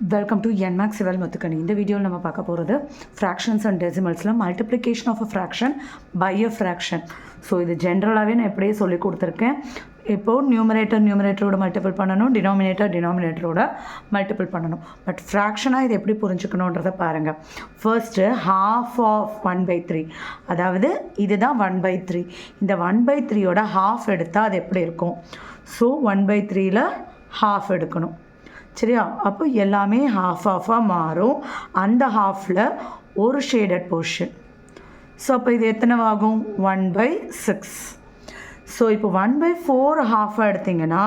Welcome to என்மேக்ஸ் சிவல் முத்துக்கணி. இந்த வீடியோவில் நம்ம பார்க்க போகிறது ஃப்ராக்ஷன்ஸ் அண்ட் டெசிமல்ஸில் multiplication of a fraction by a fraction. So இது ஜென்ரலாகவே நான் எப்படியே சொல்லி கொடுத்துருக்கேன். இப்போது நியூமரேட்டரோட மல்டிபிள் பண்ணணும், டினாமினேட்டரோட மல்டிபிள் பண்ணணும். பட் ஃப்ராக்ஷனாக இது எப்படி புரிஞ்சுக்கணுன்றதை பாருங்கள். ஃபர்ஸ்ட்டு half ஆஃப் 1/3, அதாவது இதுதான் 1/3. இந்த 1/3யோட ஹாஃப் எடுத்தால் அது எப்படி இருக்கும்? ஸோ 1/3ல் ஹாஃப் எடுக்கணும், சரியா? அப்போ எல்லாமே ஹாஃபாக மாறும். அந்த ஹாஃபில் ஒரு ஷேடட் போர்ஷன். ஸோ அப்போ இது எத்தனை ஆகும்? 1/6. ஸோ இப்போ 1/4 ஹாஃபாக எடுத்திங்கன்னா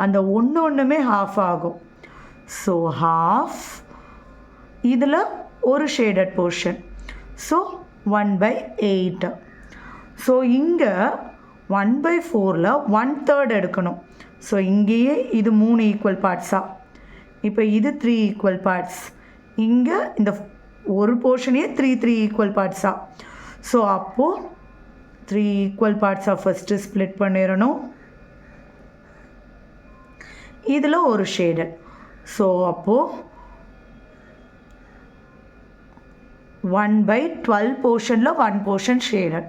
அந்த ஒன்றுமே ஹாஃப் ஆகும். ஸோ ஹாஃப், இதில் ஒரு ஷேடட் போர்ஷன். ஸோ 1/8. ஸோ இங்கே 1/4ல் 1/3 எடுக்கணும். ஸோ இங்கேயே இது 3 ஈக்குவல் பார்ட்ஸாக, இப்போ இது 3 ஈக்குவல் பார்ட்ஸ், இங்கே இந்த ஒரு போர்ஷனே 3 ஈக்குவல் பார்ட்ஸாக. ஸோ அப்போது 3 ஈக்குவல் பார்ட்ஸாக ஃபஸ்ட்டு ஸ்ப்ளிட் பண்ணிடணும். இதில் ஒரு ஷேடட். ஸோ அப்போது 1/12 போர்ஷனில் 1 போர்ஷன் ஷேடட்.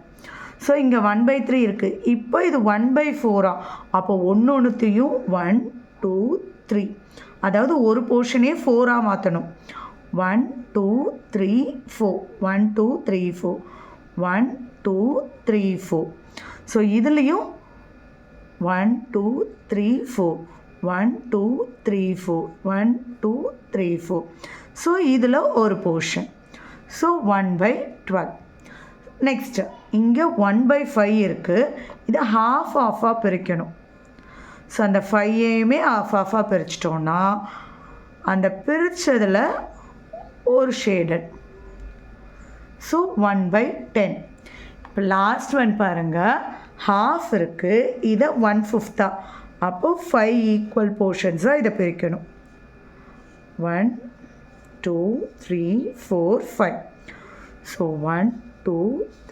ஸோ இங்கே 1/3 இருக்குது. இப்போ இது 1/4. அப்போ ஒன்றுத்தையும் 1 2 3, அதாவது ஒரு போர்ஷனே 4ஆக மாற்றணும். 1 2 3 4, 1 2 3 4, 1 2 3 4. ஸோ இதுலேயும் 1 2 3 4, 1 2 3 4, 1 2 3 4. ஸோ இதில் ஒரு போர்ஷன். ஸோ 1/12. நெக்ஸ்ட்டு இங்கே 1/5 இருக்குது. இதை ஹாஃபாக பிரிக்கணும். ஸோ அந்த 5ஐயுமே ஹாஃபாக பிரிச்சிட்டோன்னா அந்த பிரித்ததில் ஒரு ஷேடட். ஸோ 1/10. இப்போ லாஸ்ட் ஒன் பாருங்கள், ஹாஃப் இருக்குது, இதை 1/5. அப்போது 5 ஈக்குவல் போர்ஷன்ஸாக இதை பிரிக்கணும். 1 2 3 4 5. ஸோ 1 2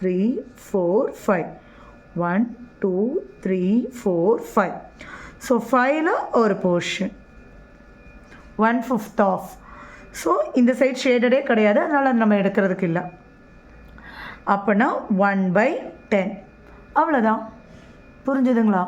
3 4 5, 1 2 3 4 5. ஸோ 5ல் ஒரு போர்ஷன் 1/5 ஆஃப். ஸோ இந்த சைட் ஷேடடே கிடையாது, அதனால் நம்ம எடுக்கிறதுக்கு இல்லை. அப்போனா 1/10. அவ்வளோதான். புரிஞ்சுதுங்களா?